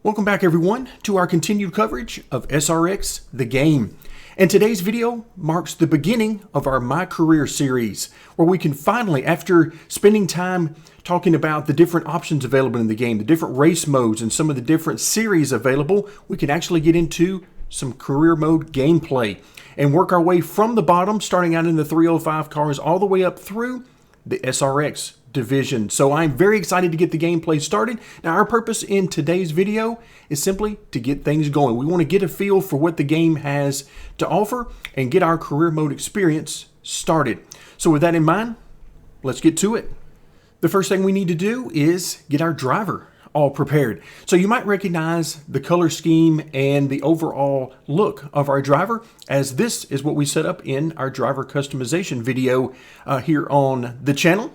Welcome back everyone to our continued coverage of SRX, the game. And today's video marks the beginning of our My Career series, where we can finally, after spending time talking about the different options available in the game, the different race modes and some of the different series available, we can actually get into some career mode gameplay and work our way from the bottom, starting out in the 305 cars, all the way up through the SRX division. So I'm very excited to get the gameplay started. Now our purpose in today's video is simply to get things going. We want to get a feel for what the game has to offer and get our career mode experience started. So with that in mind, let's get to it. The first thing we need to do is get our driver all prepared. So you might recognize the color scheme and the overall look of our driver, as this is what we set up in our driver customization video here on the channel.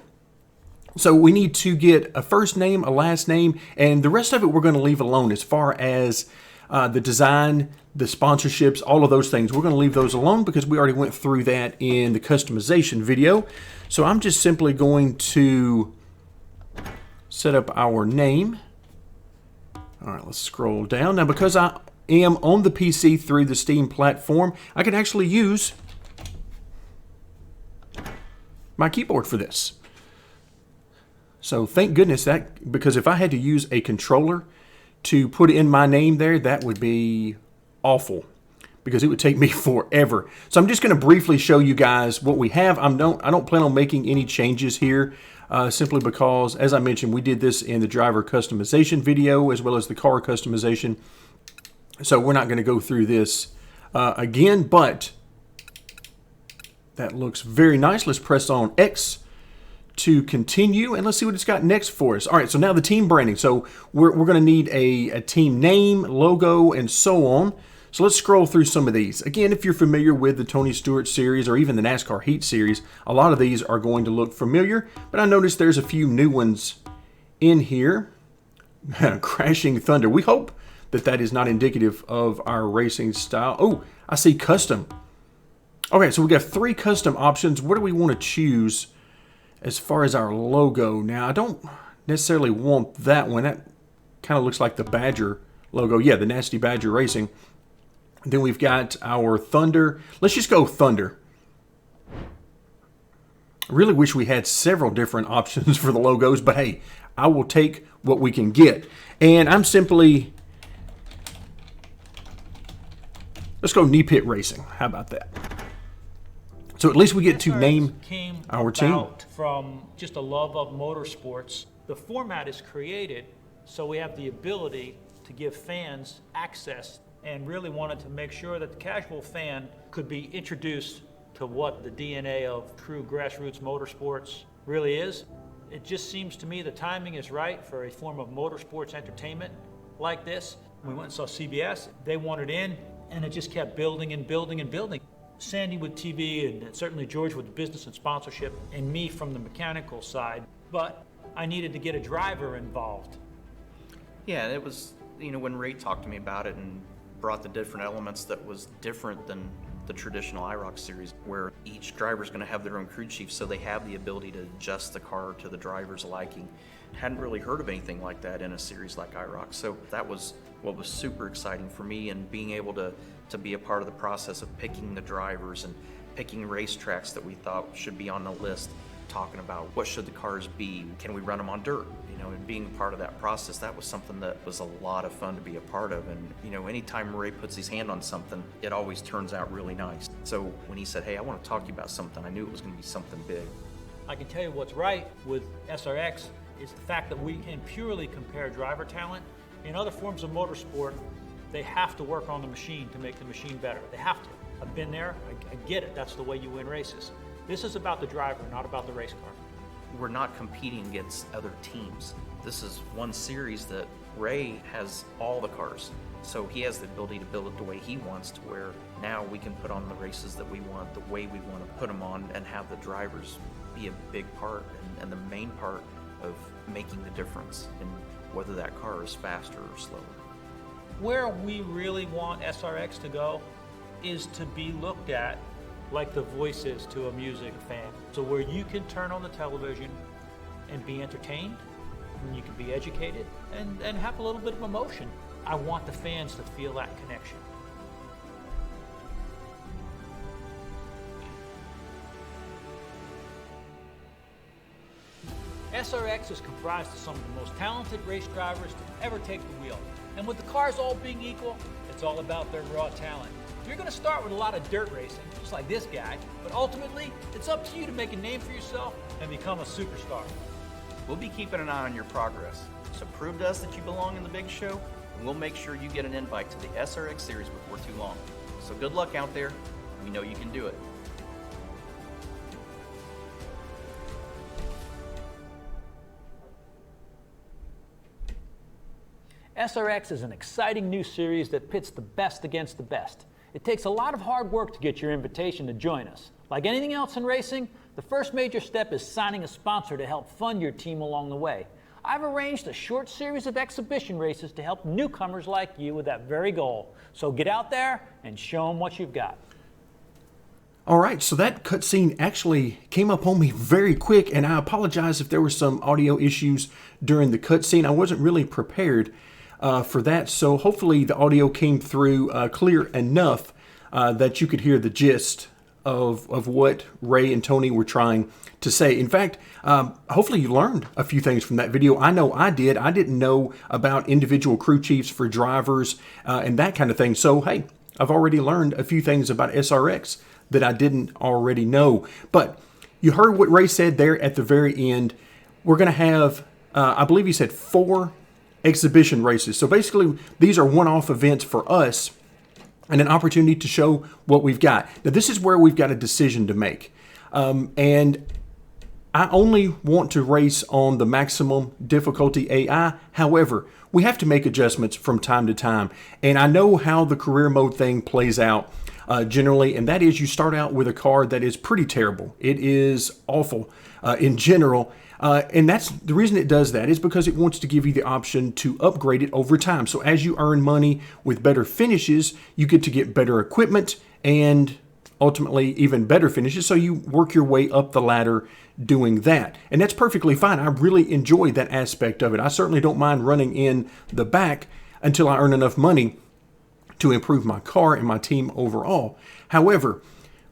So we need to get a first name, a last name, and the rest of it we're going to leave alone as far as the design, the sponsorships, all of those things. We're going to leave those alone because we already went through that in the customization video. So I'm just simply going to set up our name. All right, let's scroll down. Now, because I am on the PC through the Steam platform, I can actually use my keyboard for this. So thank goodness that, because if I had to use a controller to put in my name there, that would be awful because it would take me forever. So I'm just going to briefly show you guys what we have. I don't plan on making any changes here simply because, as I mentioned, we did this in the driver customization video as well as the car customization. So we're not going to go through this again, but that looks very nice. Let's press on X to continue, and let's see what it's got next for us. All right, so now the team branding. So we're going to need a team name, logo, and so on. So let's scroll through some of these. Again, if you're familiar with the Tony Stewart series or even the NASCAR Heat series, a lot of these are going to look familiar, but I noticed there's a few new ones in here. Crashing Thunder. We hope that that is not indicative of our racing style. Oh, I see custom. Okay, so we got 3 custom options. What do we want to choose as far as our logo? Now, I don't necessarily want that one. That kind of looks like the Badger logo. Yeah, the Nasty Badger Racing. Then we've got our Thunder. Let's just go Thunder. I really wish we had several different options for the logos, but hey, I will take what we can get. And I'm simply... let's go Knee Pit Racing. How about that? So at least we get to name our team. From just a love of motorsports. The format is created so we have the ability to give fans access, and really wanted to make sure that the casual fan could be introduced to what the DNA of true grassroots motorsports really is. It just seems to me the timing is right for a form of motorsports entertainment like this. We went and saw CBS, they wanted in, and it just kept building and building and building. Sandy with TV, and certainly George with the business and sponsorship, and me from the mechanical side. But I needed to get a driver involved. Yeah, it was, when Ray talked to me about it and brought the different elements that was different than the traditional IROC series, where each driver's going to have their own crew chief, so they have the ability to adjust the car to the driver's liking. Hadn't really heard of anything like that in a series like IROC, so that was what was super exciting for me, and being able to be a part of the process of picking the drivers and picking racetracks that we thought should be on the list, talking about what should the cars be, can we run them on dirt, and being a part of that process, that was something that was a lot of fun to be a part of. And anytime Ray puts his hand on something, it always turns out really nice. So when he said, hey, I want to talk to you about something, I knew it was going to be something big. I can tell you what's right with SRX is the fact that we can purely compare driver talent. In other forms of motorsport, they have to work on the machine to make the machine better. They have to. I've been there, I get it, that's the way you win races. This is about the driver, not about the race car. We're not competing against other teams. This is one series that Ray has all the cars. So he has the ability to build it the way he wants, to where now we can put on the races that we want, the way we want to put them on, and have the drivers be a big part and the main part of making the difference in whether that car is faster or slower. Where we really want SRX to go is to be looked at like the voice is to a music fan. So where you can turn on the television and be entertained, and you can be educated and have a little bit of emotion. I want the fans to feel that connection. SRX is comprised of some of the most talented race drivers to ever take the wheel. And with the cars all being equal, it's all about their raw talent. You're going to start with a lot of dirt racing, just like this guy, but ultimately, it's up to you to make a name for yourself and become a superstar. We'll be keeping an eye on your progress, so prove to us that you belong in the big show, and we'll make sure you get an invite to the SRX series before too long. So good luck out there. We know you can do it. SRX is an exciting new series that pits the best against the best. It takes a lot of hard work to get your invitation to join us. Like anything else in racing, the first major step is signing a sponsor to help fund your team along the way. I've arranged a short series of exhibition races to help newcomers like you with that very goal. So get out there and show them what you've got. All right, so that cutscene actually came up on me very quick, and I apologize if there were some audio issues during the cutscene. I wasn't really prepared for that, so hopefully the audio came through clear enough that you could hear the gist of what Ray and Tony were trying to say. In fact, hopefully you learned a few things from that video. I know I did. I didn't know about individual crew chiefs for drivers and that kind of thing. So, hey, I've already learned a few things about SRX that I didn't already know. But you heard what Ray said there at the very end. We're going to have, I believe he said 4 exhibition races. So basically, these are one-off events for us and an opportunity to show what we've got. Now, this is where we've got a decision to make. And I only want to race on the maximum difficulty AI. However, we have to make adjustments from time to time. And I know how the career mode thing plays out generally, and that is you start out with a car that is pretty terrible. It is awful in general. And that's the reason it does that is because it wants to give you the option to upgrade it over time. So as you earn money with better finishes, you get to get better equipment and ultimately even better finishes. So you work your way up the ladder doing that. And that's perfectly fine. I really enjoy that aspect of it. I certainly don't mind running in the back until I earn enough money to improve my car and my team overall. However,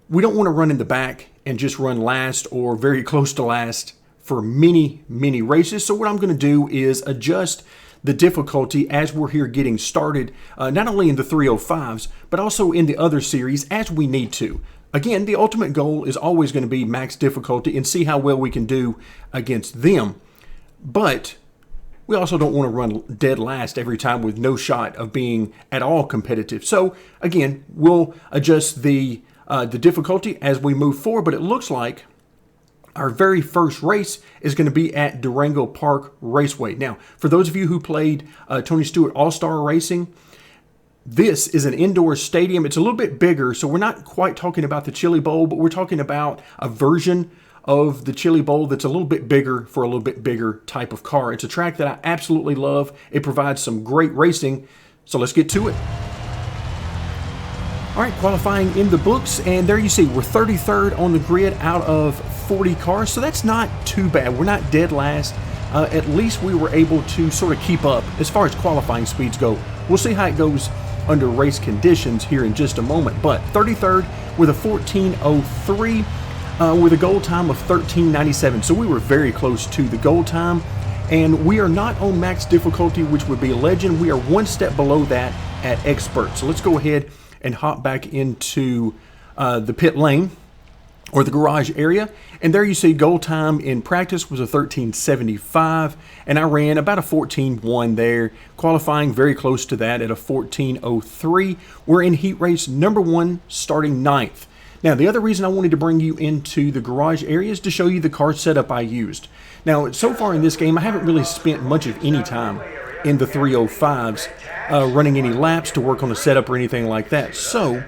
we don't want to run in the back and just run last or very close to last for many races. So what I'm going to do is adjust the difficulty as we're here getting started, not only in the 305s, but also in the other series as we need to. Again, the ultimate goal is always going to be max difficulty and see how well we can do against them. But we also don't want to run dead last every time with no shot of being at all competitive. So again, we'll adjust the difficulty as we move forward, but it looks like our very first race is going to be at Durango Park Raceway. Now, for those of you who played Tony Stewart All-Star Racing, this is an indoor stadium. It's a little bit bigger, so we're not quite talking about the Chili Bowl, but we're talking about a version of the Chili Bowl that's a little bit bigger for a little bit bigger type of car. It's a track that I absolutely love. It provides some great racing, so let's get to it. All right, qualifying in the books, and there you see we're 33rd on the grid out of 40 cars, so that's not too bad. We're not dead last. At least we were able to sort of keep up as far as qualifying speeds go. We'll see how it goes under race conditions here in just a moment, but 33rd with a 14:03 with a goal time of 13:97, so we were very close to the goal time, and we are not on max difficulty, which would be legend. We are one step below that at expert. So let's go ahead and hop back into the pit lane or the garage area. And there you see goal time in practice was a 13:75, and I ran about a 14:1 there, qualifying very close to that at a 14:03. We're in heat race number 1, starting 9th. Now, the other reason I wanted to bring you into the garage area is to show you the car setup I used. Now, so far in this game, I haven't really spent much of any time in the 305s running any laps to work on the setup or anything like that. So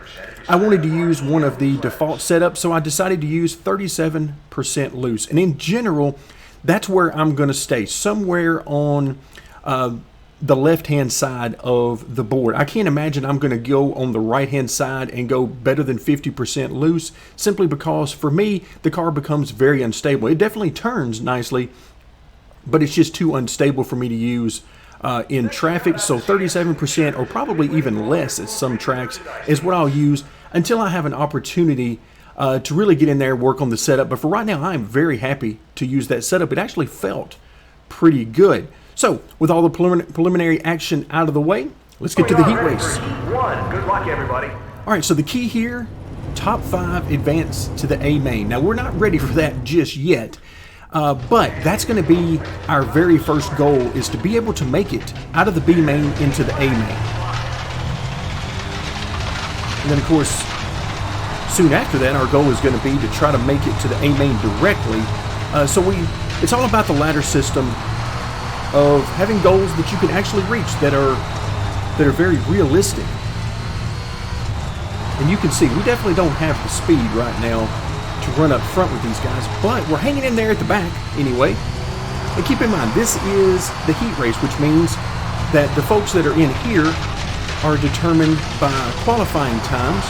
I wanted to use one of the default setups, so I decided to use 37% loose. And in general, that's where I'm going to stay, somewhere on the left-hand side of the board. I can't imagine I'm going to go on the right-hand side and go better than 50% loose, simply because for me, the car becomes very unstable. It definitely turns nicely, but it's just too unstable for me to use in traffic. So 37% or probably even less at some tracks is what I'll use until I have an opportunity to really get in there and work on the setup. But for right now, I'm very happy to use that setup. It actually felt pretty good. So with all the preliminary action out of the way, let's get to the heat race. Good luck, everybody. All right, so the key here, top 5 advance to the A main. Now, we're not ready for that just yet, but that's going to be our very first goal, is to be able to make it out of the B main into the A main. And then, of course, soon after that, our goal is going to be to try to make it to the A main directly. It's all about the ladder system of having goals that you can actually reach that are very realistic. And you can see we definitely don't have the speed right now to run up front with these guys, but we're hanging in there at the back anyway. And keep in mind, this is the heat race, which means that the folks that are in here are determined by qualifying times.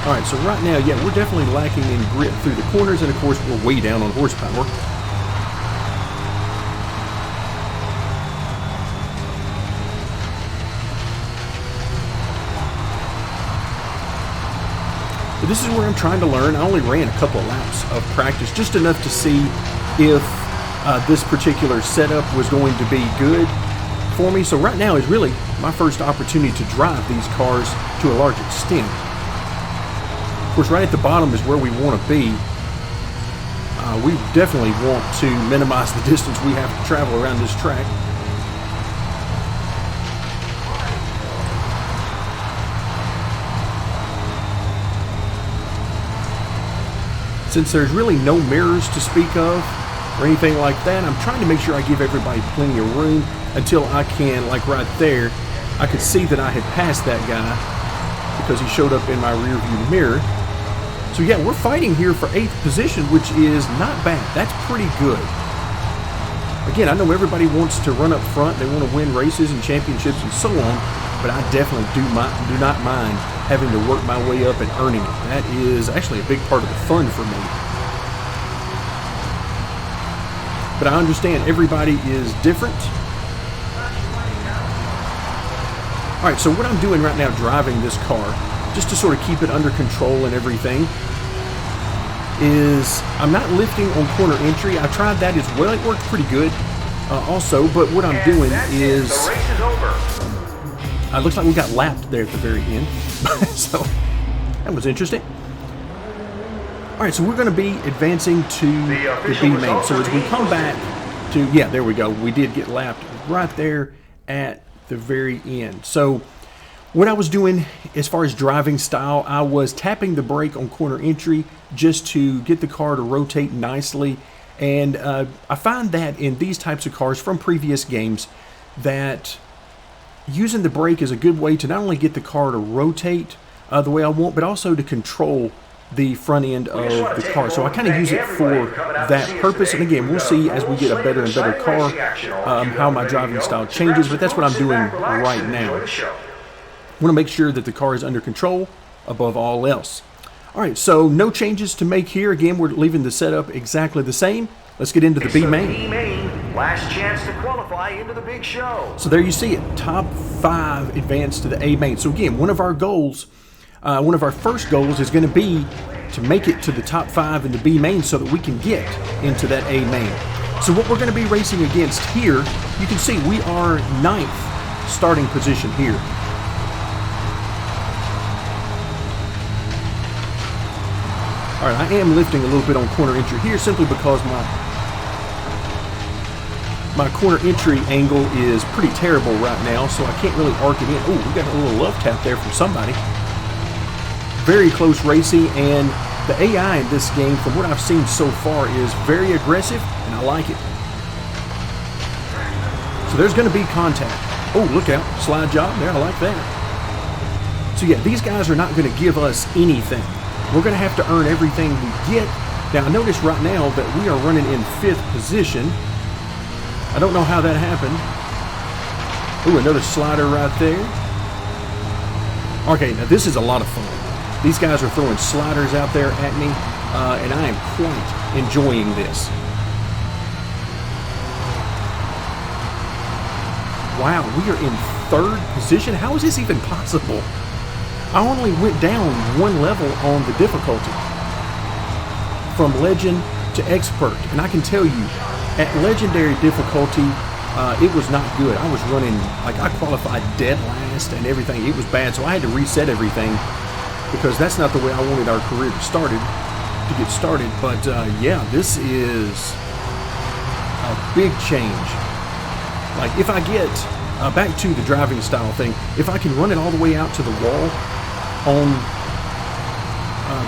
All right, so right now, yeah, we're definitely lacking in grip through the corners, and of course, we're way down on horsepower. But this is where I'm trying to learn. I only ran a couple of laps of practice, just enough to see if this particular setup was going to be good for me. So right now is really my first opportunity to drive these cars to a large extent. Of course, right at the bottom is where we want to be. We definitely want to minimize the distance we have to travel around this track. Since there's really no mirrors to speak of or anything like that, I'm trying to make sure I give everybody plenty of room until I can, like right there, I could see that I had passed that guy because he showed up in my rear view mirror. So yeah, we're fighting here for 8th position, which is not bad. That's pretty good. Again, I know everybody wants to run up front. They want to win races and championships and so on, but I definitely do not mind having to work my way up and earning it. That is actually a big part of the fun for me. But I understand everybody is different. All right, so what I'm doing right now, driving this car, just to sort of keep it under control and everything, is I'm not lifting on corner entry. I tried that as well. It worked pretty good also, but what I'm doing is... The race is over. It looks like we got lapped there at the very end. So that was interesting. All right, so we're going to be advancing to the B main. So as we come back to, yeah, there we go. We did get lapped right there at the very end. So what I was doing as far as driving style, I was tapping the brake on corner entry just to get the car to rotate nicely. And I find that in these types of cars from previous games that using the brake is a good way to not only get the car to rotate the way I want, but also to control the front end of the car. So I kind of use it for that purpose. And again, we'll see as we get a better and better car how my driving style changes, but that's what I'm doing right now. I want to make sure that the car is under control above all else. All right, so no changes to make here. Again, we're leaving the setup exactly the same. Let's get into the B main. Last chance to qualify into the big show. So there you see it, top 5 advance to the A main. So again, one of our goals, one of our first goals is going to be to make it to the top 5 in the B main so that we can get into that A main. So what we're going to be racing against here, you can see we are 9th starting position here. All right, I am lifting a little bit on corner entry here simply because my corner entry angle is pretty terrible right now, so I can't really arc it in. Oh, we got a little love tap there from somebody. Very close racing, and the AI in this game, from what I've seen so far, is very aggressive, and I like it. So there's going to be contact. Oh, look out. Slide job there. I like that. So yeah, these guys are not going to give us anything. We're going to have to earn everything we get. Now, notice right now that we are running in 5th position. I don't know how that happened. Ooh, another slider right there. Okay, now this is a lot of fun. These guys are throwing sliders out there at me, and I am quite enjoying this. Wow, we are in 3rd position? How is this even possible? I only went down 1 level on the difficulty, from Legend to Expert. And I can tell you, at Legendary difficulty, it was not good. I was running, like, I qualified dead last and everything. It was bad, so I had to reset everything because that's not the way I wanted our career to get started. But yeah, this is a big change. Like, if I get back to the driving style thing, if I can run it all the way out to the wall on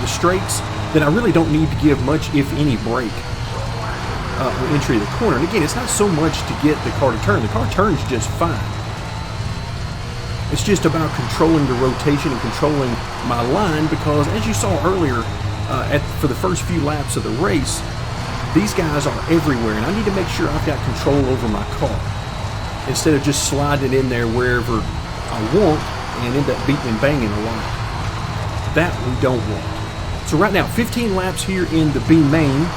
the straights, then I really don't need to give much, if any, brake on entry of the corner. And again, it's not so much to get the car to turn. The car turns just fine. It's just about controlling the rotation and controlling my line, because as you saw earlier, for the first few laps of the race, these guys are everywhere, and I need to make sure I've got control over my car instead of just sliding in there wherever I want and end up beating and banging a lot. That we don't want. So right now, 15 laps here in the B main,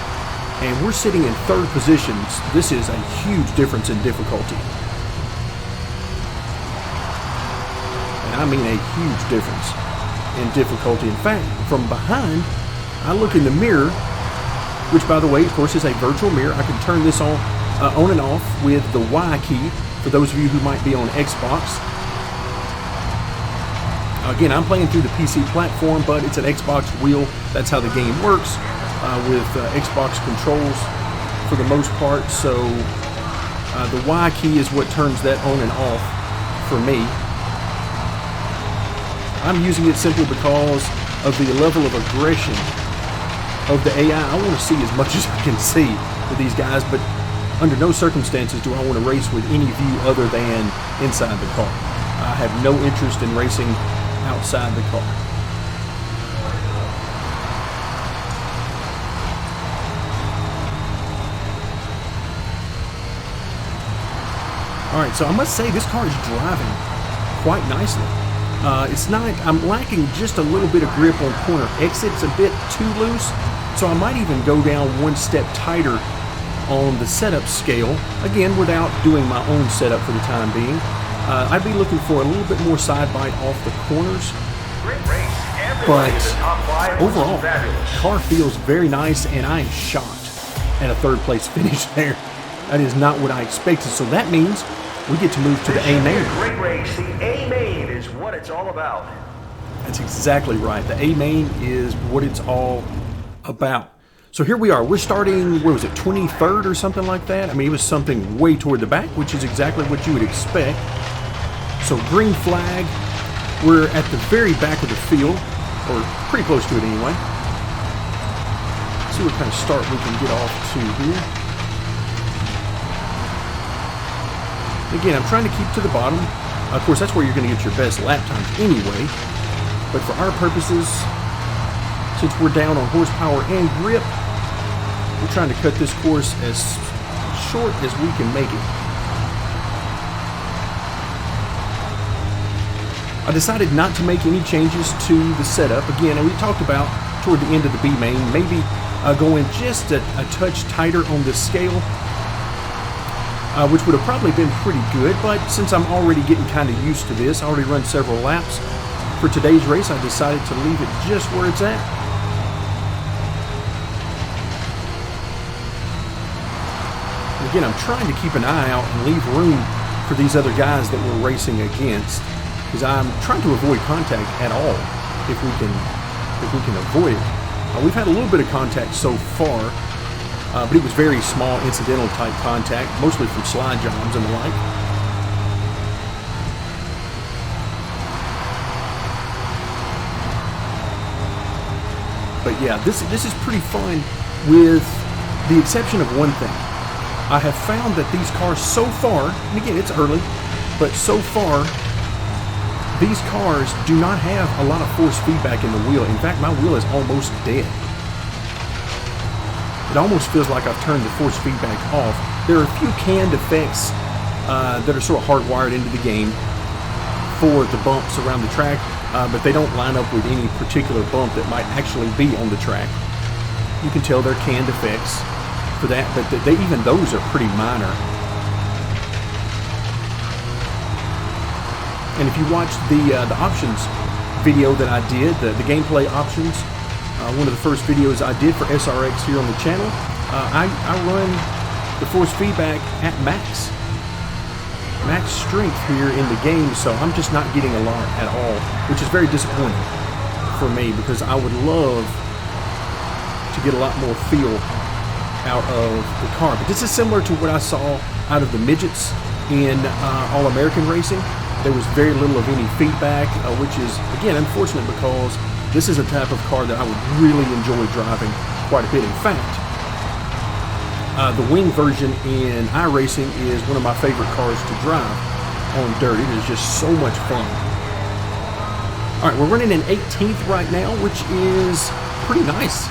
and we're sitting in 3rd position. This is a huge difference in difficulty. And I mean a huge difference in difficulty. In fact, from behind, I look in the mirror, which, by the way, of course, is a virtual mirror. I can turn this on and off with the Y key for those of you who might be on Xbox. Again, I'm playing through the PC platform, but it's an Xbox wheel. That's how the game works, with Xbox controls for the most part. So the Y key is what turns that on and off for me. I'm using it simply because of the level of aggression of the AI. I want to see as much as I can see with these guys, but under no circumstances do I want to race with any view other than inside the car. I have no interest in racing outside the car. Alright, so I must say this car is driving quite nicely. It's not, I'm lacking just a little bit of grip on corner exits, a bit too loose, so I might even go down 1 step tighter on the setup scale, again without doing my own setup for the time being. I'd be looking for a little bit more side bite off the corners, but overall, the car feels very nice, and I am shocked at a 3rd place finish there. That is not what I expected, so that means we get to move to the A main. Great race. The A main is what it's all about. That's exactly right. The A main is what it's all about. So here we are. We're starting, where was it, 23rd or something like that? I mean, it was something way toward the back, which is exactly what you would expect. So green flag. We're at the very back of the field, or pretty close to it anyway. Let's see what kind of start we can get off to here. Again, I'm trying to keep to the bottom. Of course, that's where you're going to get your best lap times anyway. But for our purposes, since we're down on horsepower and grip, we're trying to cut this course as short as we can make it. I decided not to make any changes to the setup. Again, and we talked about toward the end of the B main, maybe going just a touch tighter on the scale, which would have probably been pretty good, but since I'm already getting kind of used to this, I already run several laps for today's race, I decided to leave it just where it's at. And again, I'm trying to keep an eye out and leave room for these other guys that we're racing against, because I'm trying to avoid contact at all if we can avoid it. We've had a little bit of contact so far, but it was very small, incidental type contact, mostly from slide jobs and the like. But yeah, this is pretty fun, with the exception of one thing. I have found that these cars so far, and again it's early, but so far these cars do not have a lot of force feedback in the wheel. In fact, my wheel is almost dead. It almost feels like I've turned the force feedback off. There are a few canned effects that are sort of hardwired into the game for the bumps around the track, but they don't line up with any particular bump that might actually be on the track. You can tell they're canned effects for that, but even those are pretty minor. And if you watched the options video that I did, the gameplay options, one of the first videos I did for SRX here on the channel, I run the force feedback at max strength here in the game, so I'm just not getting a lot at all, which is very disappointing for me, because I would love to get a lot more feel out of the car. But this is similar to what I saw out of the midgets in All-American Racing. There was very little of any feedback, which is, again, unfortunate, because this is a type of car that I would really enjoy driving quite a bit. In fact, the wing version in iRacing is one of my favorite cars to drive on dirt. It is just so much fun. All right, we're running in 18th right now, which is pretty nice.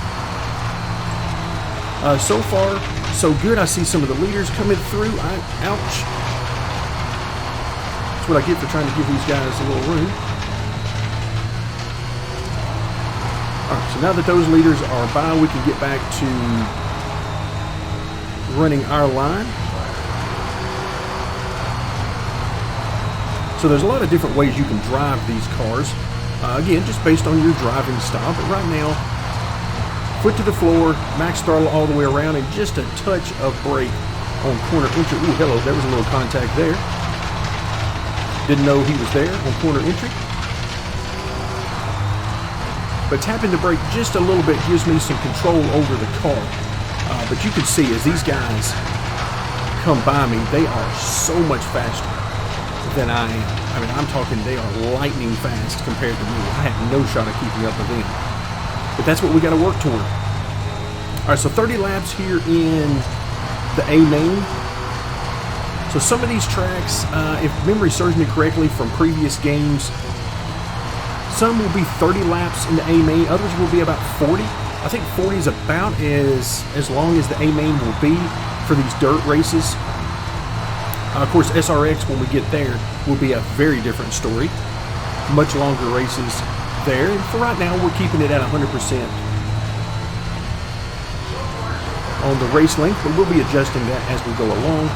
So far, so good. I see some of the leaders coming through. Ouch. That's what I get for trying to give these guys a little room. All right, so now that those leaders are by, we can get back to running our line. So there's a lot of different ways you can drive these cars. Again, just based on your driving style. But right now, foot to the floor, max throttle all the way around, and just a touch of brake on corner entry. Ooh, hello, there was a little contact there. Didn't know he was there on corner entry. But tapping the brake just a little bit gives me some control over the car. But you can see as these guys come by me, they are so much faster than I am. I mean, I'm talking they are lightning fast compared to me. I have no shot of keeping up with them. But that's what we got to work toward. All right, so 30 laps here in the A main. So some of these tracks, if memory serves me correctly from previous games, some will be 30 laps in the A main, others will be about 40. I think 40 is about as long as the A main will be for these dirt races. Of course, SRX, when we get there, will be a very different story. Much longer races there. And for right now, we're keeping it at 100% on the race length, but we'll be adjusting that as we go along.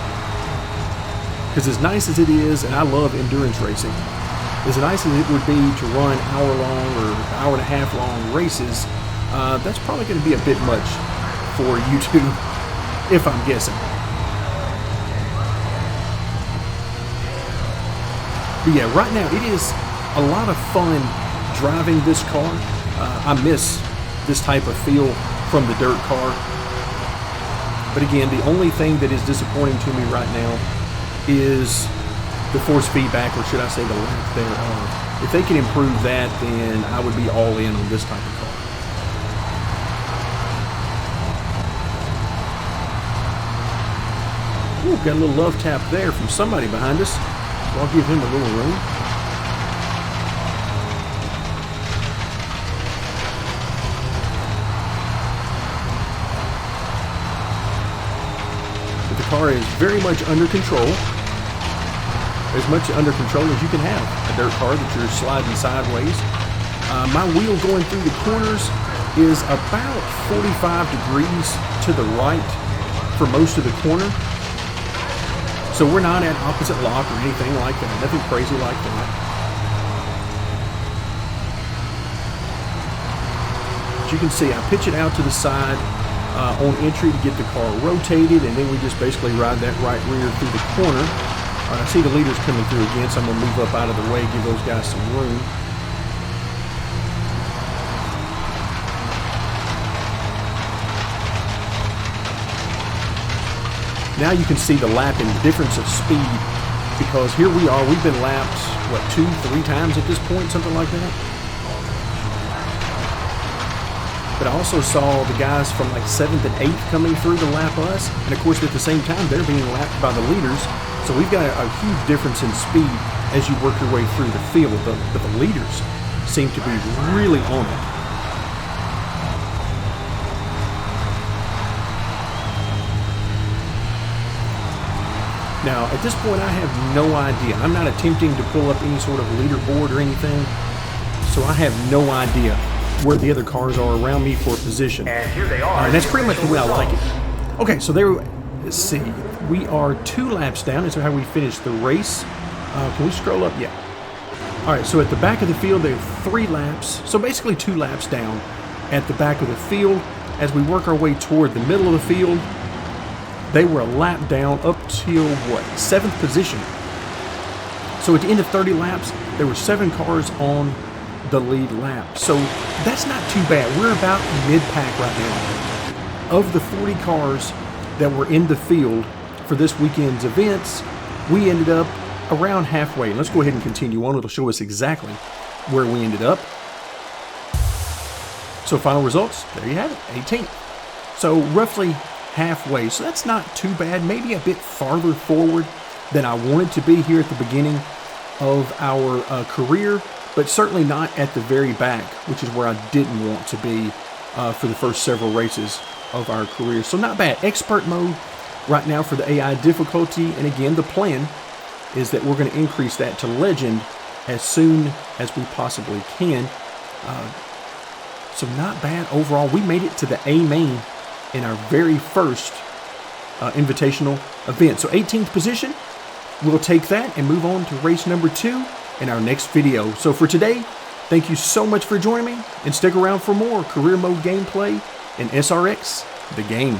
Because as nice as it is, and I love endurance racing, as nice as it would be to run hour-long or hour-and-a-half-long races, that's probably going to be a bit much for YouTube, if I'm guessing. But yeah, right now it is a lot of fun driving this car. I miss this type of feel from the dirt car. But again, the only thing that is disappointing to me right now is the force feedback, or should I say the lack thereof. If they can improve that, then I would be all in on this type of car. Ooh, got a little love tap there from somebody behind us. So I'll give him a little room. But the car is very much under control. As much under control as you can have a dirt car that you're sliding sideways. My wheel going through the corners is about 45 degrees to the right for most of the corner. So we're not at opposite lock or anything like that. Nothing crazy like that. As you can see, I pitch it out to the side on entry to get the car rotated, and then we just basically ride that right rear through the corner. I see the leaders coming through again, so I'm going to move up out of the way, give those guys some room. Now you can see the lapping, the difference of speed, because here we are, we've been lapped, what, 2-3 times at this point, something like that? But I also saw the guys from like 7th and 8th coming through to lap us, and of course at the same time they're being lapped by the leaders, so we've got a huge difference in speed as you work your way through the field, but the leaders seem to be really on it. Now, at this point, I have no idea. I'm not attempting to pull up any sort of leaderboard or anything, so I have no idea where the other cars are around me for position. And here they are. And that's pretty much the way I like it. Okay, so there, let's see. We are 2 laps down. Is how we finished the race. Can we scroll up? Yeah. All right, so at the back of the field, there are 3 laps. So basically 2 laps down at the back of the field. As we work our way toward the middle of the field, they were a lap down up till, what, 7th position. So at the end of 30 laps, there were 7 cars on the lead lap. So that's not too bad. We're about mid-pack right now. Of the 40 cars that were in the field for this weekend's events, we ended up around halfway. Let's go ahead and continue on. It'll show us exactly where we ended up. So final results, there you have it, 18th. So roughly halfway. So that's not too bad. Maybe a bit farther forward than I wanted to be here at the beginning of our career, but certainly not at the very back, which is where I didn't want to be for the first several races of our career. So not bad. Expert mode right now for the AI difficulty. And again, the plan is that we're going to increase that to legend as soon as we possibly can. So not bad overall. We made it to the A main in our very first invitational event. So 18th position, we'll take that and move on to race number 2 in our next video. So for today, thank you so much for joining me, and stick around for more career mode gameplay in SRX, the game.